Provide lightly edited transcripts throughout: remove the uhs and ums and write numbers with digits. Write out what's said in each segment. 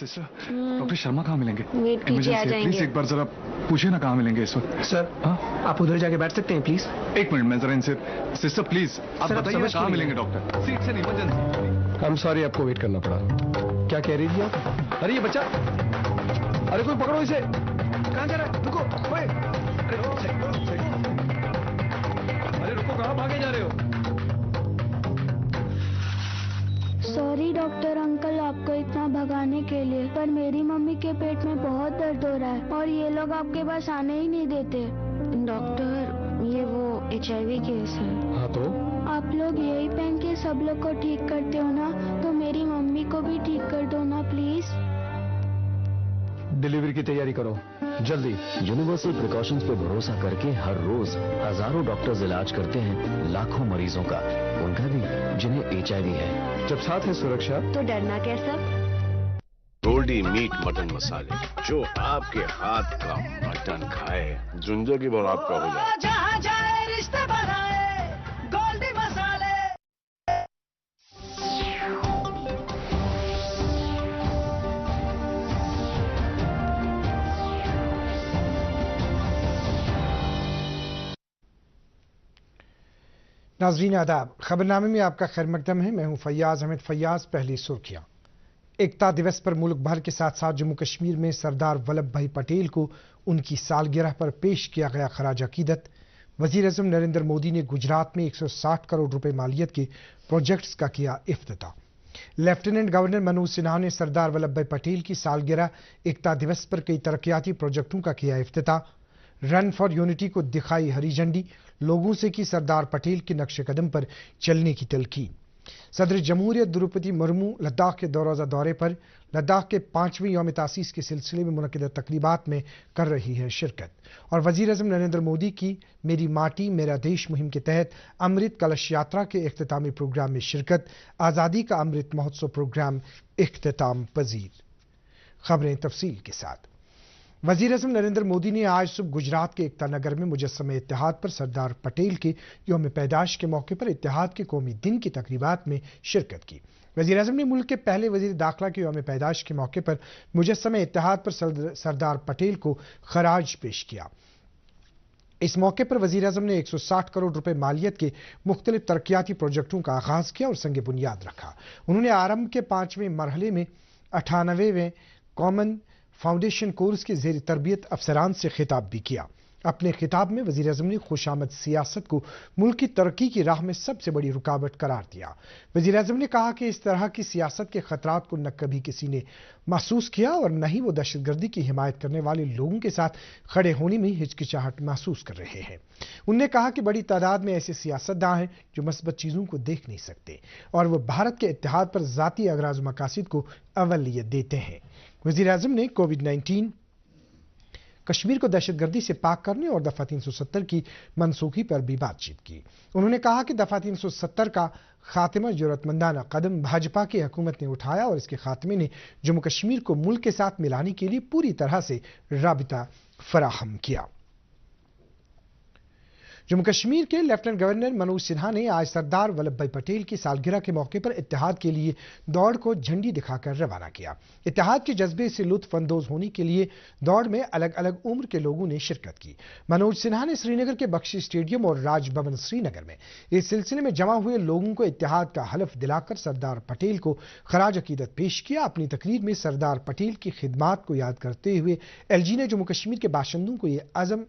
Sister, doctor Sharma कहाँ मिलेंगे? Wait कीजिए, आ जाएंगे। प्लीज एक बार जरा पूछिए ना कहाँ मिलेंगे इस वक्त। सर, आप उधर जाके बैठ सकते हैं प्लीज? एक मिनट, मैं जरा इनसे। सिस्टर प्लीज, आप बताइए कहाँ मिलेंगे डॉक्टर? सीट से नहीं, इमरजेंसी। आई एम सॉरी, आपको वेट करना पड़ा। क्या कह रही थी आप? अरे ये बच्चा, अरे कोई पकड़ो इसे। कहाँ जा रहा है? रुको, ओए। अरे रुको, कहाँ भागे जा रहे हो? सॉरी डॉक्टर अंकल आपको इतना भगाने के लिए, पर मेरी मम्मी के पेट में बहुत दर्द हो रहा है और ये लोग आपके पास आने ही नहीं देते। डॉक्टर, ये वो HIV केस है। हाँ तो? आप लोग यही पहन के सब लोग को ठीक करते हो ना, तो मेरी मम्मी को भी ठीक कर दो ना प्लीज। डिलीवरी की तैयारी करो जल्दी। यूनिवर्सल प्रिकॉशंस पे भरोसा करके हर रोज हजारों डॉक्टर्स इलाज करते हैं लाखों मरीजों का, उनका भी जिन्हें HIV है। जब साथ है सुरक्षा तो डरना कैसा? गोल्डी मीट मटन मसाले, जो आपके हाथ का मटन खाए जिंदगी भर आपका हो जाए। जहाँ जाए रिश्ते बनाए गोल्डी मसाले। नाज़रीन आदाब, खबरनामे में आपका खैर मकदम है। मैं हूं फैयाज अहमद। फैयाज, पहली सुर्खियां। एकता दिवस पर मुल्क भर के साथ साथ जम्मू कश्मीर में सरदार वल्लभ भाई पटेल को उनकी सालगिरह पर पेश किया गया खराज अकीदत। वजीर आज़म नरेंद्र मोदी ने गुजरात में 160 करोड़ रुपए मालियत के प्रोजेक्ट्स का किया इफ्तिताह। लेफ्टिनेंट गवर्नर मनोज सिन्हा ने सरदार वल्लभ भाई पटेल की सालगिरह एकता दिवस पर कई तरक्याती प्रोजेक्टों का किया इफ्तिताह। रन फॉर यूनिटी को दिखाई हरी झंडी, लोगों से की सरदार पटेल के नक्शे कदम पर चलने की तलकीन। सदर जमहूरियत द्रौपदी मुर्मू लद्दाख के दौरोज़ा दौरे पर। लद्दाख के 5वें यौम तासीस के सिलसिले में मुनक़िदा तक़रीबात में कर रही है शिरकत। और वज़ीर आज़म नरेंद्र मोदी की मेरी माटी मेरा देश मुहिम के तहत अमृत कलश यात्रा के इख्तितामी प्रोग्राम में शिरकत। आज़ादी का अमृत महोत्सव प्रोग्राम इख्तिताम पजीर। खबरें तफसील के साथ। वज़ीर आज़म नरेंद्र मोदी ने आज सुबह गुजरात के एकता नगर में मुजस्सम-ए इत्तेहाद पर सरदार पटेल के यौम पैदाश के मौके पर इत्तेहाद के कौमी दिन की तक़रीबात में शिरकत की। वज़ीर आज़म ने मुल्क के पहले वज़ीर दाखिला के यौम पैदाश के मौके पर मुजस्सम-ए इत्तेहाद पर सरदार पटेल को खराज पेश किया। इस मौके पर वज़ीर आज़म ने 160 करोड़ रुपए मालियत के मुख्तलिफ तरक्याती प्रोजेक्टों का आगाज़ किया और संग बुनियाद रखा। उन्होंने आरंभ के 5वें मरहले में 98वें कॉमन फाउंडेशन कोर्स के ज़ेर तरबियत अफसरान से खिताब भी किया। अपने खिताब में वज़ीर आज़म ने खुशामद सियासत को मुल्क की तरक्की की राह में सबसे बड़ी रुकावट करार दिया। वज़ीर आज़म ने कहा कि इस तरह की सियासत के खतरात को न कभी किसी ने महसूस किया और न ही वो दहशतगर्दी की हिमायत करने वाले लोगों के साथ खड़े होने में हिचकिचाहट महसूस कर रहे हैं। उन्होंने कहा कि बड़ी तादाद में ऐसे सियासतदान हैं जो मस्बत चीज़ों को देख नहीं सकते और वो भारत के इत्तेहाद पर ज़ाती अगराज मकासिद को अवलियत देते हैं। वज़ीर आज़म ने कोविड-19, कश्मीर को दहशतगर्दी से पाक करने और दफ़ा 370 की मनसूखी पर भी बातचीत की। उन्होंने कहा कि दफ़ा 370 का खात्मा जरूरतमंदाना कदम भाजपा की हुकूमत ने उठाया और इसके खात्मे ने जम्मू कश्मीर को मुल्क के साथ मिलाने के लिए पूरी तरह से राबिता फराहम किया। जम्मू कश्मीर के लेफ्टिनेंट गवर्नर मनोज सिन्हा ने आज सरदार वल्लभ भाई पटेल की सालगिरह के मौके पर इत्तेहाद के लिए दौड़ को झंडी दिखाकर रवाना किया। इत्तेहाद के जज्बे से लुत्फ अंदोज होने के लिए दौड़ में अलग अलग उम्र के लोगों ने शिरकत की। मनोज सिन्हा ने श्रीनगर के बख्शी स्टेडियम और राज भवन श्रीनगर में इस सिलसिले में जमा हुए लोगों को इत्तेहाद का हलफ दिलाकर सरदार पटेल को खराज अकीदत पेश किया। अपनी तकरीर में सरदार पटेल की खिदमात को याद करते हुए एलजी ने जम्मू कश्मीर के बाशिंदों को यह अज़म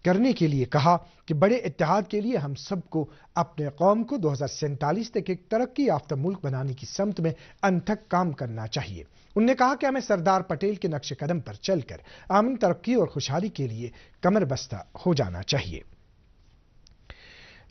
करने के लिए कहा कि बड़े इत्तेहाद के लिए हम सबको अपने कौम को 2047 तक एक तरक्की याफ्ता मुल्क बनाने की समत में अनथक काम करना चाहिए। उन्होंने कहा कि हमें सरदार पटेल के नक्शे कदम पर चलकर आमन तरक्की और खुशहाली के लिए कमर बस्ता हो जाना चाहिए।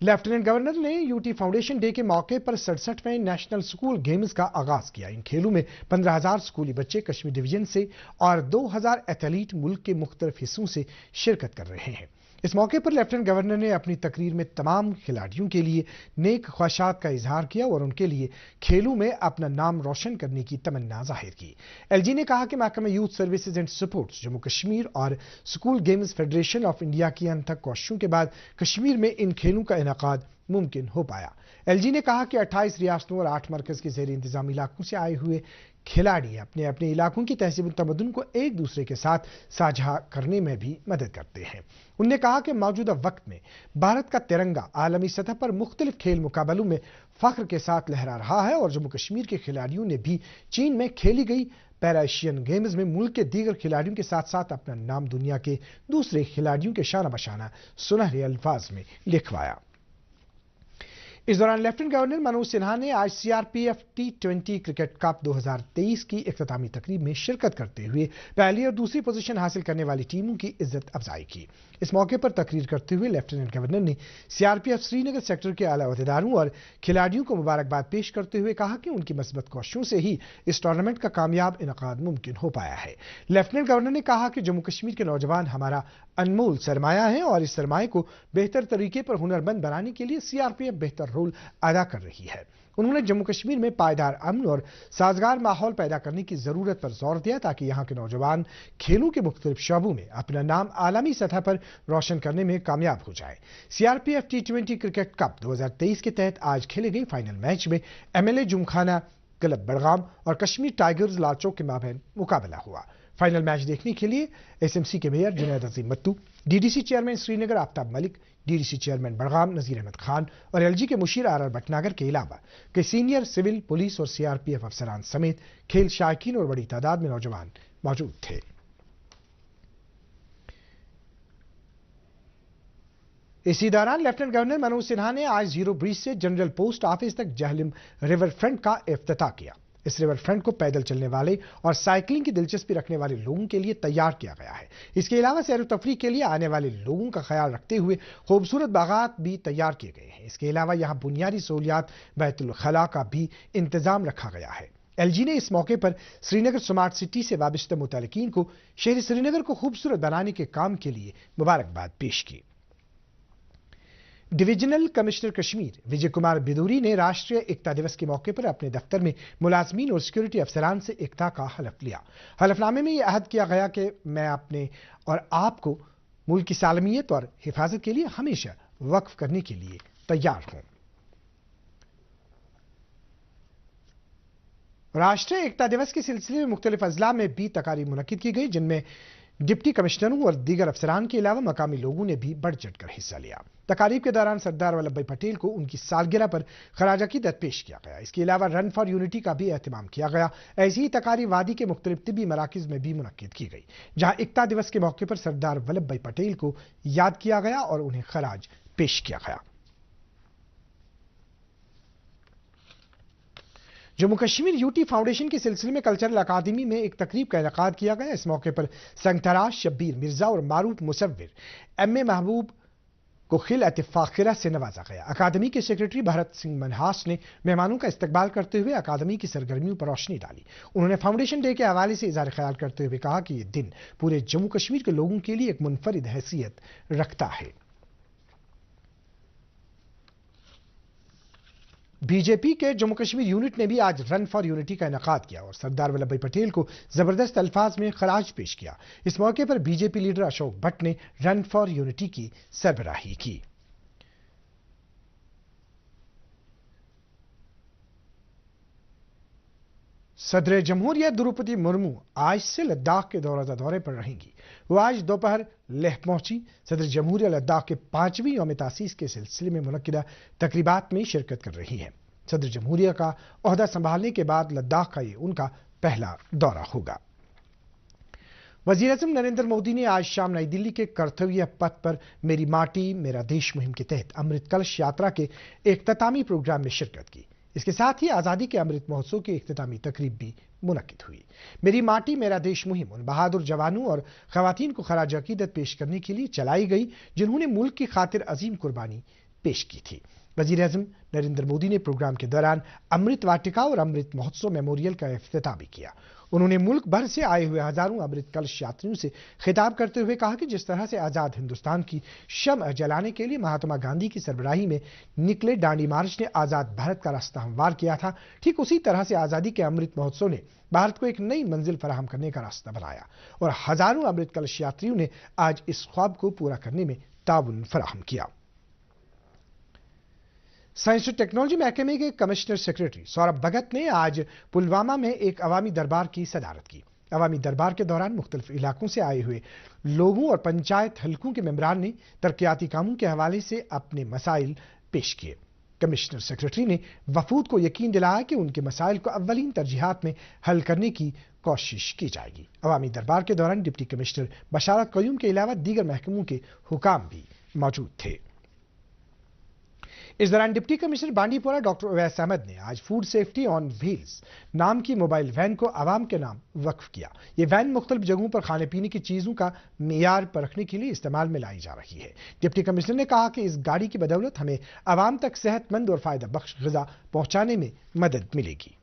लेफ्टिनेंट गवर्नर ने यूटी फाउंडेशन डे के मौके पर 67वें नेशनल स्कूल गेम्स का आगाज किया। इन खेलों में 15,000 स्कूली बच्चे कश्मीर डिवीजन से और 2,000 एथलीट मुल्क के मुख्तलिफ हिस्सों से शिरकत कर रहे हैं। इस मौके पर लेफ्टिनेंट गवर्नर ने अपनी तकरीर में तमाम खिलाड़ियों के लिए नेक ख्वाहिशात का इजहार किया और उनके लिए खेलों में अपना नाम रोशन करने की तमन्ना जाहिर की। एलजी ने कहा कि महकमा youth services and sports Jammu Kashmir और school games federation of India की अनथक कोशिशों के बाद कश्मीर में इन खेलों का इनेकाद मुमकिन हो पाया। एलजी ने कहा कि 28 रियासतों और 8 मरकज के ज़ेर इंतजाम इलाकों से आए हुए खिलाड़ी अपने अपने इलाकों की तहजीब तमद्दुन को एक दूसरे के साथ साझा करने में भी मदद करते हैं। उन्होंने कहा कि मौजूदा वक्त में भारत का तिरंगा आलमी सतह पर मुख्तलिफ खेल मुकाबलों में फख्र के साथ लहरा रहा है और जम्मू कश्मीर के खिलाड़ियों ने भी चीन में खेली गई पैरा एशियन गेम्स में मुल्क के दीगर खिलाड़ियों के साथ साथ अपना नाम दुनिया के दूसरे खिलाड़ियों के शाना बशाना सुनहरे अल्फाज में लिखवाया। इस दौरान लेफ्टिनेंट गवर्नर मनोज सिन्हा ने आज सीआरपीएफ T20 क्रिकेट कप 2023 की इख्तितामी तकरीब में शिरकत करते हुए पहली और दूसरी पोजीशन हासिल करने वाली टीमों की इज्जत अफजाई की। इस मौके पर तकरीर करते हुए लेफ्टिनेंट गवर्नर ने सीआरपीएफ श्रीनगर सेक्टर के आला अहदेदारों और खिलाड़ियों को मुबारकबाद पेश करते हुए कहा कि उनकी मस्बत कोशिशों से ही इस टूर्नामेंट का कामयाब इनेकाद मुमकिन हो पाया है। लेफ्टिनेंट गवर्नर ने कहा कि जम्मू कश्मीर के नौजवान हमारा अनमोल सरमाया है और इस सरमाए को बेहतर तरीके पर हुनरमंद बनाने के लिए सीआरपीएफ बेहतर रोल अदा कर रही है। उन्होंने जम्मू कश्मीर में पायदार अमन और साजगार माहौल पैदा करने की जरूरत पर जोर दिया ताकि यहां के नौजवान खेलों के मुख्तलिफ शोबों में अपना नाम आलमी सतह पर रोशन करने में कामयाब हो जाए। सीआरपीएफ T20 क्रिकेट कप 2023 के तहत आज खेले गए फाइनल मैच में MLA जुमखाना क्लब बड़गाम और कश्मीर टाइगर्स लालचौक के माबैन मुकाबला हुआ। फाइनल मैच देखने के लिए SMC के mayor Junaid Azim Mattu, DDC chairman Srinagar Aftab Malik, DDC chairman Budgam Nazir Ahmad Khan और LG के मुशीर RR भटनागर के अलावा कई सीनियर सिविल, पुलिस और CRPF अफसरान समेत खेल शायकीन और बड़ी तादाद में नौजवान मौजूद थे। इसी दौरान लेफ्टिनेंट गवर्नर मनोज सिन्हा ने आज जीरो ब्रिज से जनरल पोस्ट ऑफिस तक जहलम रिवर फ्रंट का इफ्तिताह किया। इस रिवर फ्रंट को पैदल चलने वाले और साइकिलिंग की दिलचस्पी रखने वाले लोगों के लिए तैयार किया गया है। इसके अलावा सैर व तफरीह के लिए आने वाले लोगों का ख्याल रखते हुए खूबसूरत बागात भी तैयार किए गए हैं। इसके अलावा यहाँ बुनियादी सहूलियात बैतुल खला का भी इंतजाम रखा गया है। LG ने इस मौके पर श्रीनगर स्मार्ट सिटी से वाबस्ता मुतल्लिकीन को शहर श्रीनगर को खूबसूरत बनाने के काम के लिए मुबारकबाद पेश की। डिविजनल कमिश्नर कश्मीर विजय कुमार बिदूरी ने राष्ट्रीय एकता दिवस के मौके पर अपने दफ्तर में मुलाजमीन और सिक्योरिटी अफसरान से एकता का हलफ लिया। हलफनामे में यह अहद किया गया कि मैं अपने और आपको मुल्क की सालमियत और हिफाजत के लिए हमेशा वक्फ करने के लिए तैयार हूं। राष्ट्रीय एकता दिवस के सिलसिले में मुख्तलिफ अजला में भी तकारीब मुनक्किद की गई, जिनमें डिप्टी कमिश्नरों और दीगर अफसरान के अलावा मकामी लोगों ने भी बढ़ चढ़कर हिस्सा लिया। तकारीब के दौरान सरदार वल्लभ भाई पटेल को उनकी सालगिरह पर खराज अकीदत पेश किया गया। इसके अलावा रन फॉर यूनिटी का भी एहतमाम किया गया। ऐसी ही तकारीब वादी के मुख्तलिफ तिब्बी मराकिज में भी मुनक्किद की गई, जहां एकता दिवस के मौके पर सरदार वल्लभ भाई पटेल को याद किया गया और उन्हें खराज पेश किया गया। जम्मू कश्मीर यूटी फाउंडेशन के सिलसिले में कल्चरल अकादमी में एक तकरीब का इनेकाद किया गया। इस मौके पर संगतराज शब्बीर मिर्जा और मारूफ मुसव्विर MA महबूब को खिलअत फाखिरा से नवाजा गया। अकादमी के सेक्रेटरी भरत सिंह मनहास ने मेहमानों का इस्तकबाल करते हुए अकादमी की सरगर्मियों पर रोशनी डाली। उन्होंने फाउंडेशन डे के हवाले से इज़हार ख्याल करते हुए कहा कि यह दिन पूरे जम्मू कश्मीर के लोगों के लिए एक मुनफरिद हैसियत रखता है। बीजेपी के जम्मू कश्मीर यूनिट ने भी आज रन फॉर यूनिटी का इनेकाद किया और सरदार वल्लभ भाई पटेल को जबरदस्त अल्फाज में खराज पेश किया। इस मौके पर बीजेपी लीडर अशोक भट्ट ने रन फॉर यूनिटी की सरबराही की। सदर जमहूरियत द्रौपदी मुर्मू आज से लद्दाख के दौरे पर रहेंगी। वो आज दोपहर लेह पहुंची। सदर जमहूरियत लद्दाख के 5वीं यौम तासीस के सिलसिले में मुनक्किदा तकरीबात में शिरकत कर रही हैं। सदर जमहूरिया का ओहदा संभालने के बाद लद्दाख का ये उनका पहला दौरा होगा। वज़ीर-ए-आज़म नरेंद्र मोदी ने आज शाम नई दिल्ली के कर्तव्य पथ पर मेरी माटी मेरा देश मुहिम के तहत अमृत कलश यात्रा के इख्तितामी प्रोग्राम में शिरकत की। इसके साथ ही आज़ादी के अमृत महोत्सव की इख्तितामी तकरीब भी मुनक्किद हुई। मेरी माटी मेरा देश मुहिम उन बहादुर जवानों और खवातीन को खराज अकीदत पेश करने के लिए चलाई गई जिन्होंने मुल्क की खातिर अजीम कुर्बानी पेश की थी। वज़ीर-ए-आज़म नरेंद्र मोदी ने प्रोग्राम के दौरान अमृत वाटिका और अमृत महोत्सव मेमोरियल का इफ्तिताह भी किया। उन्होंने मुल्क भर से आए हुए हजारों अमृत कलश यात्रियों से खिताब करते हुए कहा कि जिस तरह से आजाद हिंदुस्तान की शम्अ जलाने के लिए महात्मा गांधी की सरबराही में निकले दांडी मार्च ने आजाद भारत का रास्ता हमवार किया था, ठीक उसी तरह से आजादी के अमृत महोत्सव ने भारत को एक नई मंजिल फराहम करने का रास्ता बनाया और हजारों अमृत कलश यात्रियों ने आज इस ख्वाब को पूरा करने में ताउन फराहम किया। साइंस और टेक्नोलॉजी महकमे के कमिश्नर सेक्रेटरी सौरभ भगत ने आज पुलवामा में एक अवामी दरबार की सदारत की। अवामी दरबार के दौरान मुख्तलिफ इलाकों से आए हुए लोगों और पंचायत हलकों के मेंबरान ने तरक्याती कामों के हवाले से अपने मसाइल पेश किए। कमिश्नर सेक्रेटरी ने वफूद को यकीन दिलाया कि उनके मसाइल को अव्वलीन तरजीहात में हल करने की कोशिश की जाएगी। अवामी दरबार के दौरान डिप्टी कमिश्नर बशारत कयूम के अलावा दीगर महकमों के हुकाम भी मौजूद थे। इस दौरान deputy commissioner Bandipora doctor Uwais Ahmad ने आज फूड सेफ्टी ऑन व्हील्स नाम की मोबाइल वैन को आवाम के नाम वक्फ किया। ये वैन मुख्तलिफ जगहों पर खाने पीने की चीजों का मेयार परखने के लिए इस्तेमाल में लाई जा रही है। डिप्टी कमिश्नर ने कहा कि इस गाड़ी की बदौलत हमें आवाम तक सेहतमंद और फायदा बख्श ग़िज़ा पहुंचाने में मदद मिलेगी।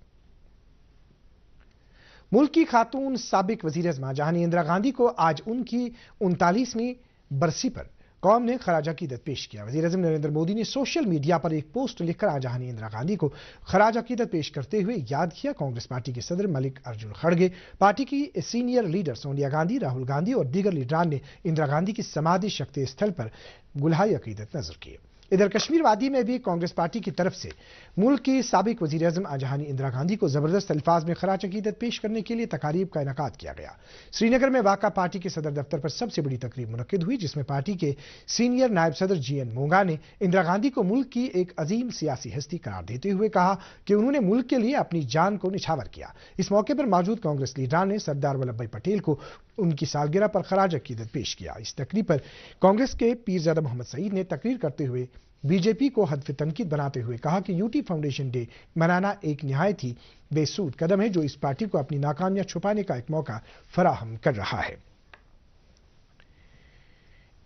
मुल्क की खातून साबिक वज़ीर-ए-आज़म जहानी इंदिरा गांधी को आज उनकी 39वीं बरसी पर कौम ने खराज अकीदत पेश किया। वज़ीर-ए-आज़म नरेंद्र मोदी ने सोशल मीडिया पर एक पोस्ट लिखकर जहानी इंदिरा गांधी को खराज अकीदत पेश करते हुए याद किया। कांग्रेस पार्टी के सदर मल्लिकार्जुन खड़गे, पार्टी की सीनियर लीडर सोनिया गांधी, राहुल गांधी और दीगर लीडरान ने इंदिरा गांधी की समाधि शक्ति स्थल पर गुलहाई अकीदत नजर किए। इधर कश्मीर वादी में भी कांग्रेस पार्टी की तरफ से मुल्क की साबिक वज़ीर-ए-आज़म जहानी इंदिरा गांधी को जबरदस्त अल्फाज में खराज अकीदत पेश करने के लिए तकारीब का इनेकाद किया गया। श्रीनगर में वाक़ा पार्टी के सदर दफ्तर पर सबसे बड़ी तकरीब मुनक्किद हुई, जिसमें पार्टी के सीनियर नायब सदर GN मोंगा ने इंदिरा गांधी को मुल्क की एक अजीम सियासी हस्ती करार देते हुए कहा कि उन्होंने मुल्क के लिए अपनी जान को निछावर किया। इस मौके पर मौजूद कांग्रेस लीडरान ने सरदार वल्लभ भाई पटेल को उनकी सालगिरह पर खराज अकीदत पेश किया। इस तकरीब पर कांग्रेस के पीरजादा मोहम्मद सईद ने तकरीर करते हुए बीजेपी को हदफ तनकीद बनाते हुए कहा कि यूटी फाउंडेशन डे मनाना एक निहायत ही बेसूद कदम है, जो इस पार्टी को अपनी नाकामियां छुपाने का एक मौका फराहम कर रहा है।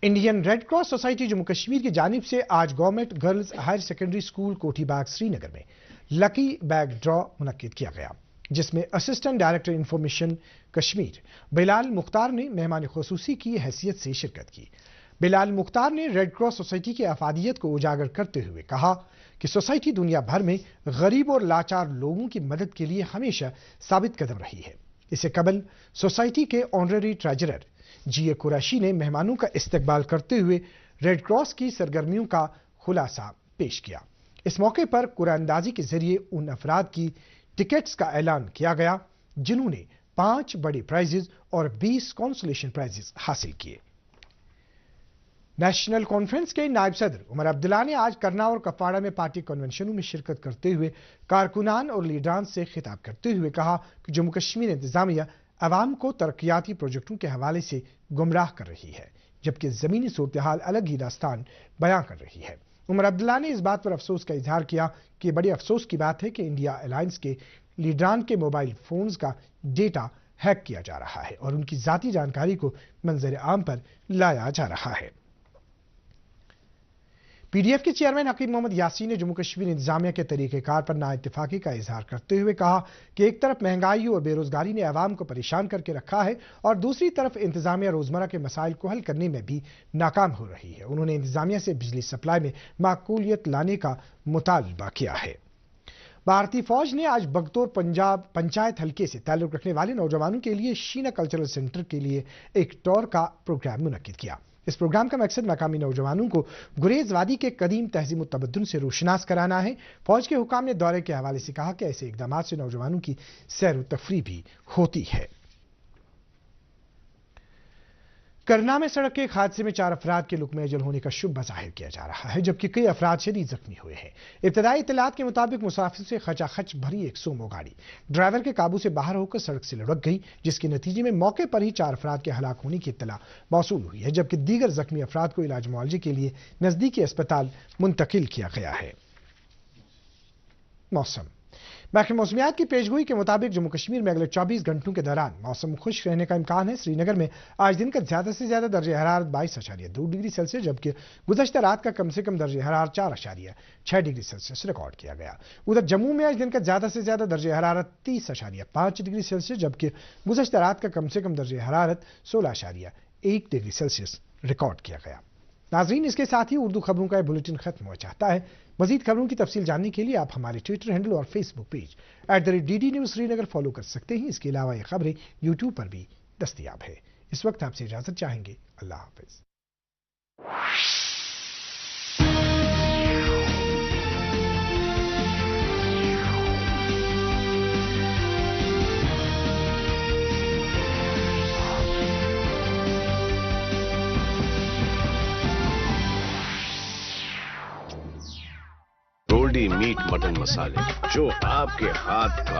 Indian Red Cross Society Jammu Kashmir की जानिब से आज government girls higher secondary school Kothibagh Srinagar में लकी बैग ड्रॉ मुनक्किद किया गया, जिसमें assistant director information Kashmir Bilal Mukhtar ने मेहमान खुसूसी की हैसियत से शिरकत की। बिलाल मुख्तार ने रेड क्रॉस सोसाइटी की अफादियत को उजागर करते हुए कहा कि सोसाइटी दुनिया भर में गरीब और लाचार लोगों की मदद के लिए हमेशा साबित कदम रही है। इससे कबल सोसाइटी के ऑनररी ट्रेजरर GA कुरैशी ने मेहमानों का इस्तकबाल करते हुए रेड क्रॉस की सरगर्मियों का खुलासा पेश किया। इस मौके पर कुरानंदाजी के जरिए उन अफराद की टिकट्स का ऐलान किया गया जिन्होंने 5 बड़े प्राइजेस और 20 कॉन्सोलेशन प्राइजेस हासिल किए। नेशनल कॉन्फ्रेंस के नायब सदर उमर अब्दुल्ला ने आज करना और कपवाड़ा में पार्टी कन्वेंशनों में शिरकत करते हुए कारकुनान और लीडरान से खिताब करते हुए कहा कि जम्मू कश्मीर इंतजामिया अवाम को तरक्याती प्रोजेक्टों के हवाले से गुमराह कर रही है, जबकि जमीनी सूरत हाल अलग ही दास्तान बयां कर रही है। उमर अब्दुल्ला ने इस बात पर अफसोस का इजहार किया कि बड़ी अफसोस की बात है कि इंडिया अलायंस के लीडरान के मोबाइल फोन्स का डेटा हैक किया जा रहा है और उनकी जाती जानकारी को मंजर आम पर लाया जा रहा है। PDF के चेयरमैन हकीम मोहम्मद यासीन ने जम्मू कश्मीर इंतजामिया के तरीक़ेकार पर नाइत्तेफाकी का इजहार करते हुए कहा कि एक तरफ महंगाई और बेरोजगारी ने आवाम को परेशान करके रखा है और दूसरी तरफ इंतजामिया रोजमर्रा के मसाइल को हल करने में भी नाकाम हो रही है। उन्होंने इंतजामिया से बिजली सप्लाई में माकूलियत लाने का मुतालबा किया है। भारतीय फौज ने आज बगतौर पंजाब पंचायत हल्के से ताल्लुक रखने वाले नौजवानों के लिए शीना कल्चरल सेंटर के लिए एक टूर का प्रोग्राम मुनक्किद किया। इस प्रोग्राम का मकसद मकामी नौजवानों को गुरेज वादी के कदीम तहजीब और तमद्दुन से रोशनास कराना है। फौज के हुकाम ने दौरे के हवाले से कहा कि ऐसे इकदाम से नौजवानों की सैर व तफरीह भी होती है। करना में सड़क के एक हादसे में 4 अफराद के लुकमे अजल होने का शुभ जाहिर किया जा रहा है, जबकि कई अफराद शदीद जख्मी हुए हैं। इब्तदाई इत्तलात के मुताबिक मुसाफिर से खचाखच भरी एक सोमो गाड़ी ड्राइवर के काबू से बाहर होकर सड़क से लुढ़क गई, जिसके नतीजे में मौके पर ही 4 अफराद के हलाक होने की इत्तला मौसूल हुई है, जबकि दीगर जख्मी अफराद को इलाज मुआवजे के लिए नजदीकी अस्पताल मुंतकिल किया गया है। मौसम महकमे मौसमियात की पेशगोई के मुताबिक जम्मू कश्मीर में अगले 24 घंटों के दौरान मौसम खुश्क रहने का इम्कान है। श्रीनगर में आज दिन का ज्यादा से ज्यादा दर्जा हरारत 22.2 डिग्री सेल्सियस, जबकि गुज़श्ता रात का कम से कम दर्जा हरारत 4.6 डिग्री सेल्सियस रिकॉर्ड किया गया। उधर जम्मू में आज दिन का ज्यादा से ज्यादा दर्जा हरारत 30.5 डिग्री सेल्सियस, जबकि गुज़श्ता रात का कम से कम दर्जा हरारत 16.1 डिग्री सेल्सियस रिकॉर्ड किया गया। नाजरीन, इसके साथ ही उर्दू खबरों का बुलेटिन खत्म हो जाता है। मजीद खबरों की तफसील जानने के लिए आप हमारे ट्विटर हैंडल और Facebook page @DD News Srinagar follow कर सकते हैं। इसके अलावा ये खबरें यूट्यूब पर भी दस्तयाब है। इस वक्त आपसे इजाजत चाहेंगे। अल्लाह हाफिज। गोल्डी मीट मटन मसाले, जो आपके हाथ का